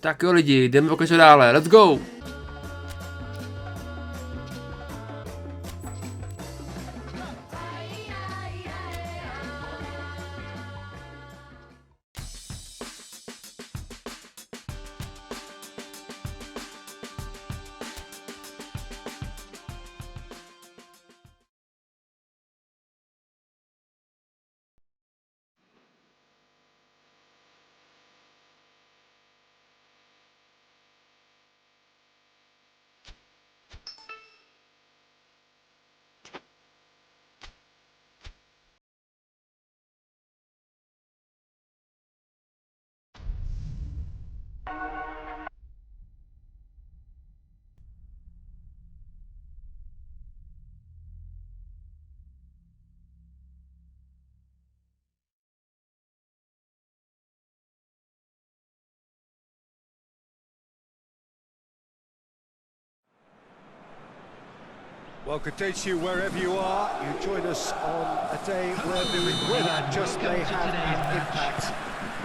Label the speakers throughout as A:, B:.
A: Tak jo lidi, jdeme pokračovat dále, let's go!
B: Well, good day to you wherever you are. You join us on a day where the weather just may have an impact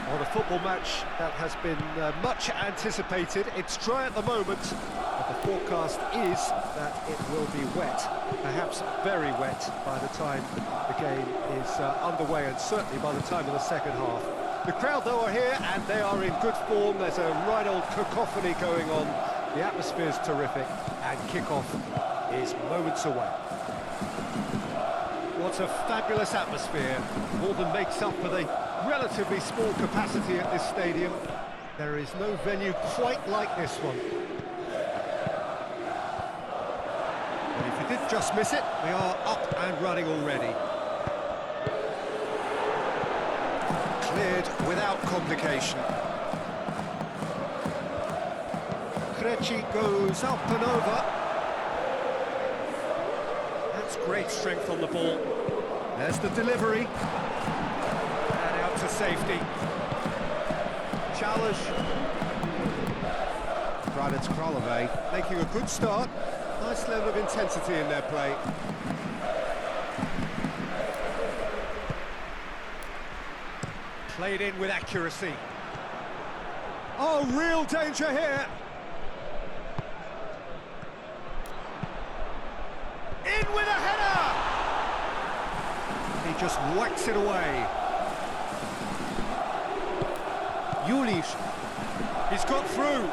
B: on a football match that has been much anticipated. It's dry at the moment, but the forecast is that it will be wet, perhaps very wet by the time the game is underway, and certainly by the time of the second half. The crowd, though, are here and they are in good form. There's a right old cacophony going on. The atmosphere's terrific, and kick-off is moments away. What a fabulous atmosphere, more than makes up for the relatively small capacity at this stadium. There is no venue quite like this one. And if you did just miss it, we are up and running already. Cleared without complication. Chci goes up and over. Great strength on the ball. There's the delivery. And out to safety. Challenge. Radec Králové making a good start. Nice level of intensity in their play. Played in with accuracy. Oh, real danger here. In with a header! He just whacks it away. Julius. He's got through.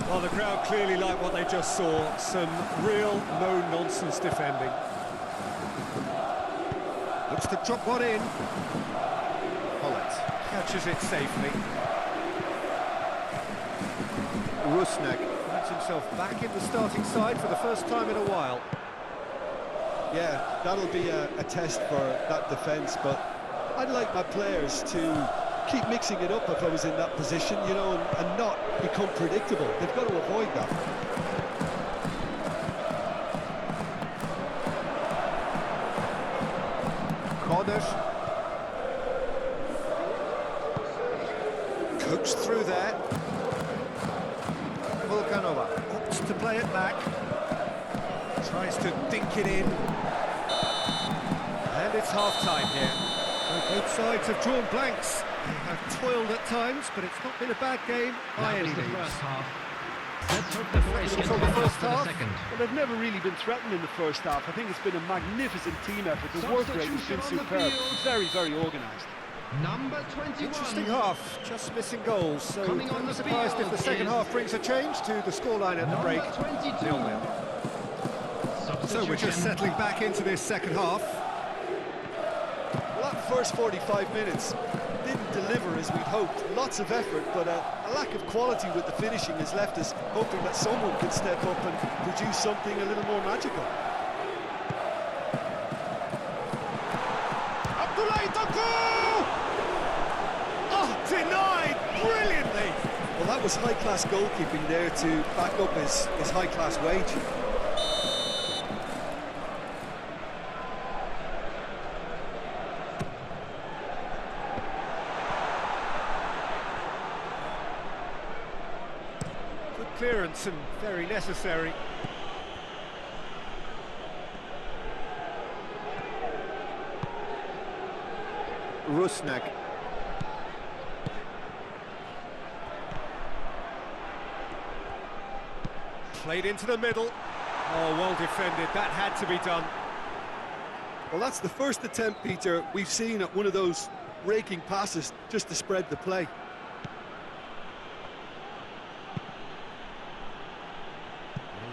B: Well, the crowd clearly like what they just saw. Some real no-nonsense defending. Looks to drop one in. Pollard catches it safely. Rusnak finds himself back in the starting side for the first time in a while.
C: Yeah, that'll be a test for that defence, but I'd like my players to keep mixing it up if I was in that position, you know, and not become predictable. They've got to avoid that.
B: Corner. Cooks through there. Volkanova opts to play it back. Tries to dink it in. And it's half-time here. So both sides have drawn blanks. They have toiled at times, but it's not been a bad game by any means.
D: Let's hope the race gets
B: On the first
D: for the
B: half.
D: second.
E: Well, they've never really been threatened in the first half. I think it's been a magnificent team effort. The work rate has been
D: Substitution on the
E: superb.
D: field.
E: Very, very organised.
D: Number 21.
B: Interesting half, just missing goals. So
D: Coming on
B: I'm
D: the
B: surprised if
D: field
B: the second
D: is
B: half brings a change to the scoreline at the
D: Number
B: break.
D: 22.
B: 0-0. So we're just settling back into this second half.
C: Well, that first 45 minutes didn't deliver as we'd hoped. Lots of effort, but a lack of quality with the finishing has left us hoping that someone can step up and produce something a little more magical.
B: Oh, denied brilliantly.
C: Well, that was high-class goalkeeping there to back up his high-class wage.
B: Good clearance and very necessary. Rusnak. Played into the middle. Oh, well defended. That had to be done.
C: Well, that's the first attempt, Peter, we've seen at one of those raking passes just to spread the play.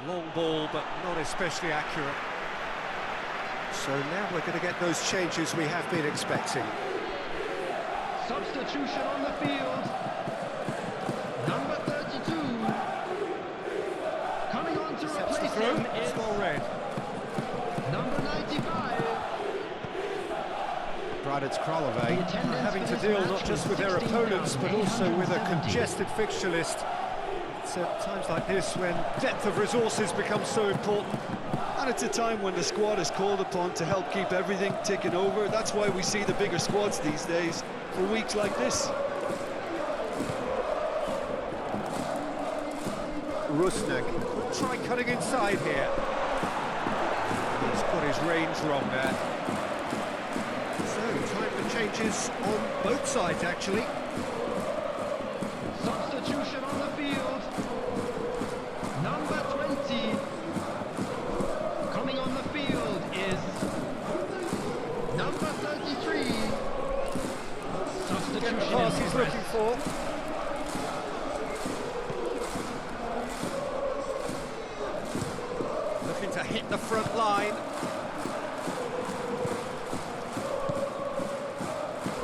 B: A long ball, but not especially accurate. So now we're going to get those changes we have been expecting.
D: Substitution on the field. Number 32. Coming on to
B: Sets the
D: replace
B: throw.
D: him
B: It's
D: is
B: well read.
D: number 95.
B: Bright's Kralove
D: The attendance
B: having
D: for
B: to
D: this
B: deal
D: match
B: not just
D: was
B: with their opponents but also with a
D: 16,870.
B: congested fixture list. It's at times like this when depth of resources becomes so important.
C: And it's a time when the squad is called upon to help keep everything ticking over. That's why we see the bigger squads these days for weeks like this.
B: Rusnak could try cutting inside here. He's got his range wrong there. So, time for changes on both sides, actually.
D: Substitution on the field. Number 20. Coming on the field is number 33.
B: Get the
D: Substitution
B: pass
D: in
B: he's
D: progress.
B: looking for. Looking to hit the front line.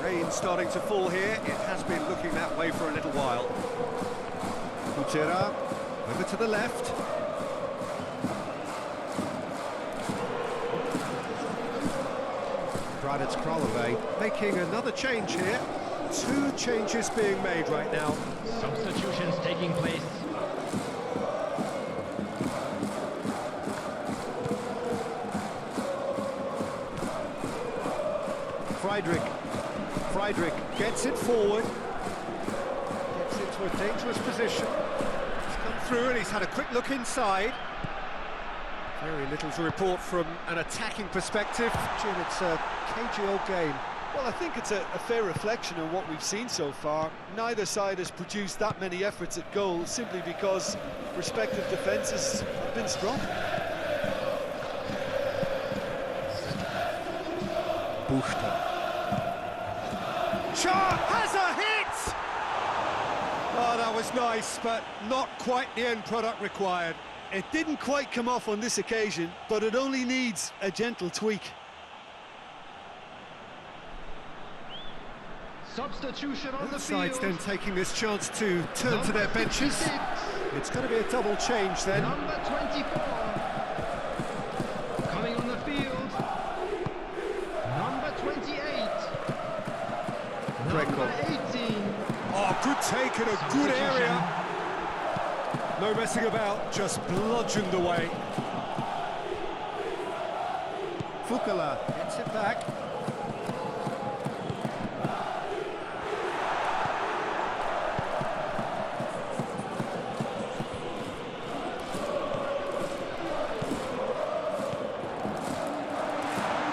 B: Rain starting to fall here. It has been looking that way for a little while. Kariéra over to the left. Bright's Kralove making another change here. Two changes being made right now.
D: Substitutions taking place.
B: Friedrich gets it forward. Gets into a dangerous position. He's come through and he's had a quick look inside. Very little to report from an attacking perspective. Jim, it's a cagey old game.
C: Well, I think it's a fair reflection on what we've seen so far. Neither side has produced that many efforts at goal simply because respective defences have been strong.
B: Shah has a hit! Oh, that was nice, but not quite the end product required.
C: It didn't quite come off on this occasion, but it only needs a gentle tweak.
D: Substitution on the
B: Both
D: field.
B: sides then taking this chance to turn to their benches.
D: 56.
B: It's going to be a double change then.
D: Number 24. Coming on the field. Number 28. Number 18.
B: Oh, good take in a good area. No messing about, just bludgeoned away. Fukala gets it back.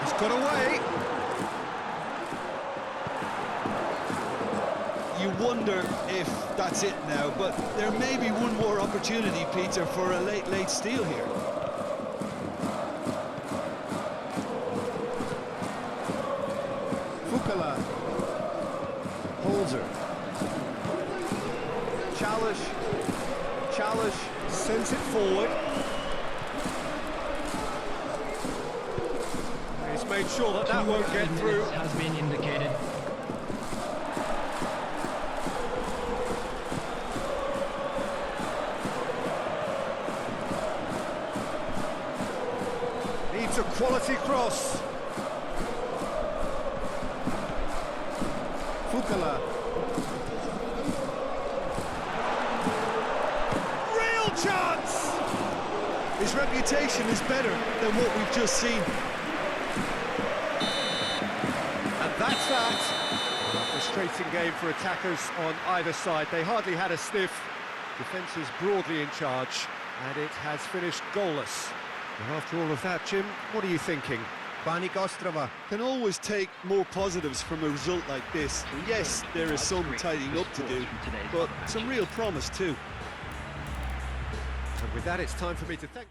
B: He's got away.
C: You wonder if that's it now, but there may be one more opportunity, Peter, for a late steal here.
B: Fukala holds her. Chalish sends it forward. He's made sure that that won't get through.
D: Has been indicated.
B: Needs a quality cross. Fukala. Real chance!
C: His reputation is better than what we've just seen.
B: And that's that. A frustrating game for attackers on either side. They hardly had a sniff. Defence is broadly in charge, and it has finished goalless. And after all of that, Jim, what are you thinking?
C: Panik Ostrava can always take more positives from a result like this. Yes, there is some tidying up to do, but some real promise too.
B: And with that, it's time for me to thank...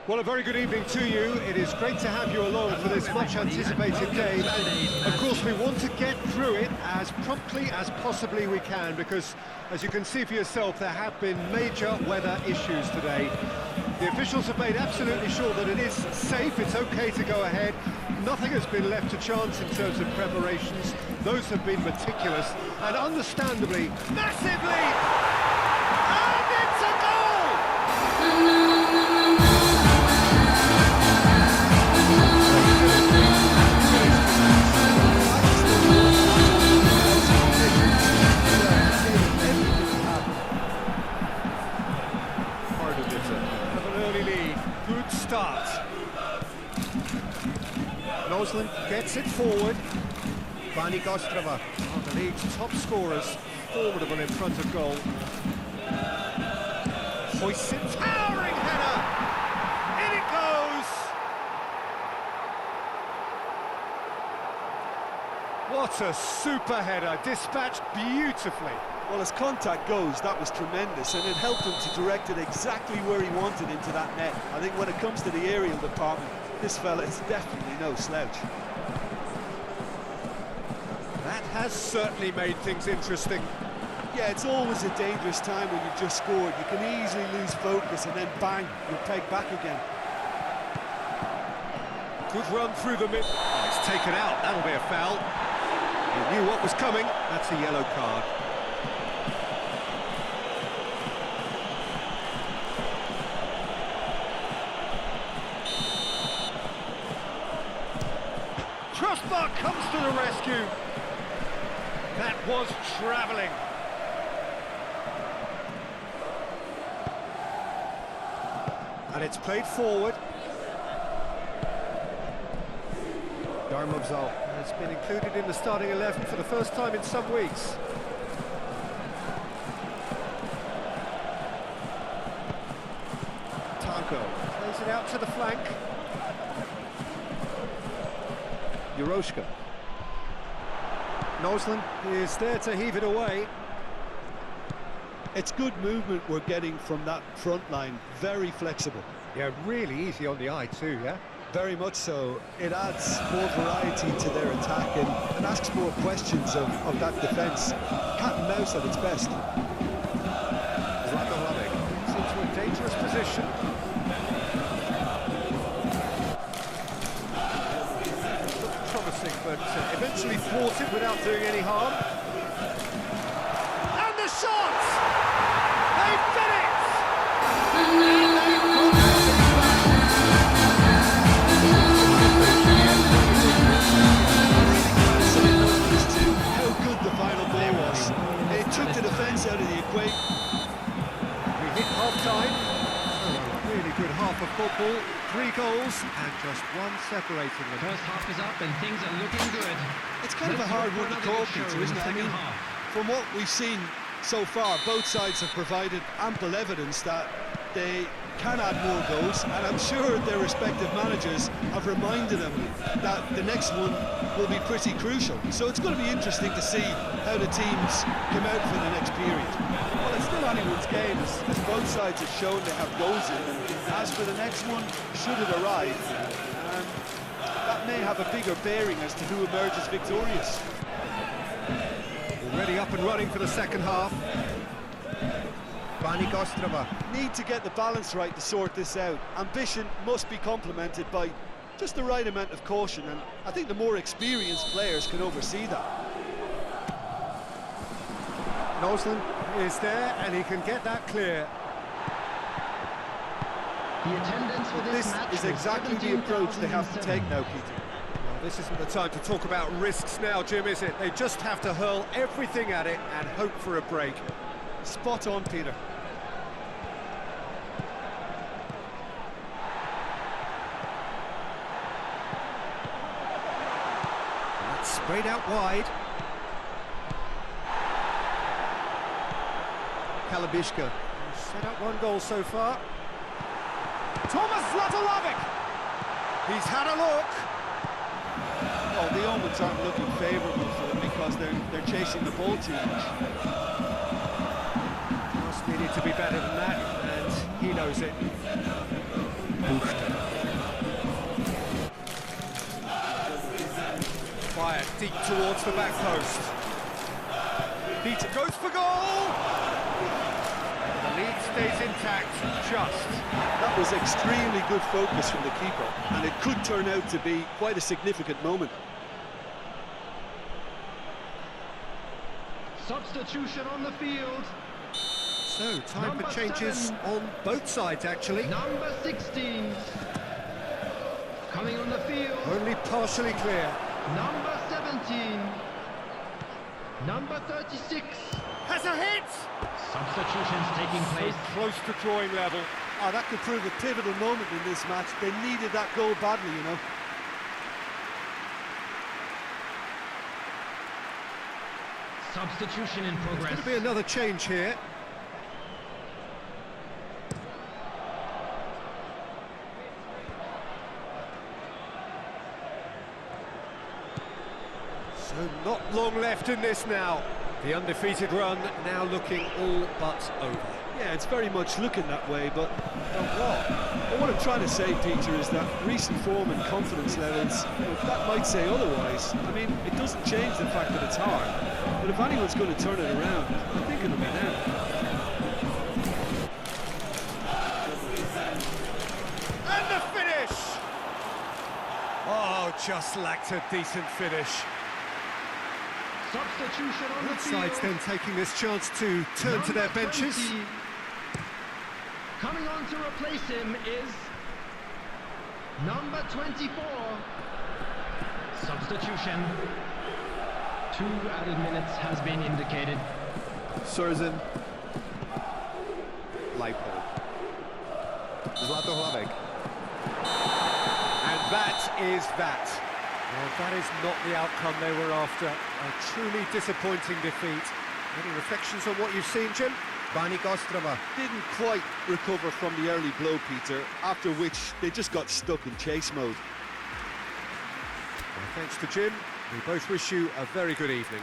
B: Well, a very good evening to you. It is great to have you along for this much-anticipated game. Of course, we want to get through it as promptly as possibly we can, because, as you can see for yourself, there have been major weather issues today. The officials have made absolutely sure that it is safe, it's okay to go ahead. Nothing has been left to chance in terms of preparations. Those have been meticulous, and understandably, massive lead! And it's a goal! Pardubice have an early lead. Good start. Noslin gets it forward. Vani Gostrava, one of the league's top scorers, formidable in front of goal. Hoists it, towering header! In it goes! What a super header, dispatched beautifully.
C: Well, as contact goes, that was tremendous, and it helped him to direct it exactly where he wanted into that net. I think when it comes to the aerial department, this fella is definitely no slouch.
B: That has certainly made things interesting.
C: Yeah, it's always a dangerous time when you've just scored. You can easily lose focus and then bang, you're pegged back again.
B: Good run through the mid. Oh, it's taken out. That'll be a foul. He knew what was coming. That's a yellow card. Crossbar comes to the rescue. That was travelling. And it's played forward. Darmovzal has been included in the starting 11 for the first time in some weeks. Tarko plays it out to the flank. Yuroshka. Noslin is there to heave it away.
C: It's good movement we're getting from that front line, very flexible.
B: Yeah, really easy on the eye too, yeah?
C: Very much so. It adds more variety to their attack and asks more questions of that defence. Cat and mouse at its best.
B: Radovanek gets into a dangerous position. Looked promising, but eventually thwarted without doing any harm. And the shot! They've done it! And they've got
C: how good the final ball was. It took the defence out of the equation.
B: We hit half-time. A really good half of football. 3 goals and just one separating them.
D: First half is up and things are looking good.
C: It's kind of a hard one to call, Peter, isn't it? I mean, from what we've seen so far, both sides have provided ample evidence that they can add more goals, and I'm sure their respective managers have reminded them that the next one will be pretty crucial. So it's going to be interesting to see how the teams come out for the next period.
E: Well, it's still anyone's game, as both sides have shown they have goals in them. As for the next one, should it arrive, that may have a bigger bearing as to who emerges victorious.
B: Already up and running for the second half. Vani Gostrava.
C: Need to get the balance right to sort this out. Ambition must be complemented by Just the right amount of caution, and I think the more experienced players can oversee that.
B: Noslin is there, and he can get that clear.
D: The attendance for this
C: This
D: match
C: is
D: was
C: exactly the approach they have to take
D: 17,007.
C: now, Peter.
B: Well, this isn't the time to talk about risks now, Jim, is it? They just have to hurl everything at it and hope for a break.
C: Spot on, Peter.
B: And that's sprayed out wide. Kalabishka set up one goal so far. Thomas Zlatovic! He's had a look.
C: Oh, the omens aren't looking favourable for them because they're chasing the ball too much.
B: Must needed to be better than that, and he knows it. Fired deep towards the back post. Peter goes for goal! The lead stays intact, just.
C: That was extremely good focus from the keeper, and it could turn out to be quite a significant moment.
D: Substitution on the field.
B: So, time
D: Number
B: for changes
D: 7.
B: on both sides, actually.
D: Number 16. Coming on the field.
B: Only partially clear.
D: Number 17. Number 36.
B: Has a hit!
D: Substitutions taking place.
B: Close to drawing level.
C: Oh, that could prove a pivotal moment in this match. They needed that goal badly, you know.
D: Substitution in progress.
B: There's going to be another change here. So not long left in this now. The undefeated run now looking all but over.
C: Yeah, it's very much looking that way, but what I'm trying to say, Peter, is that recent form and confidence levels, that might say otherwise. I mean, it doesn't change the fact that it's hard, but if anyone's going to turn it around, I think it'll be them.
B: And the finish! Oh, just lacked a decent finish.
D: Substitution on the
B: Both
D: field.
B: sides then taking this chance to turn to their
D: Number
B: benches.
D: 20. Coming on to replace him is number 24. Substitution. 2 added minutes has been indicated.
C: Surzin.
B: Leipold. Zlatohlavek. And that is that. Well, that is not the outcome they were after. A truly disappointing defeat. Any reflections on what you've seen, Jim?
C: Banik Ostrava didn't quite recover from the early blow, Peter, after which they just got stuck in chase mode.
B: Well, thanks to Jim. We both wish you a very good evening.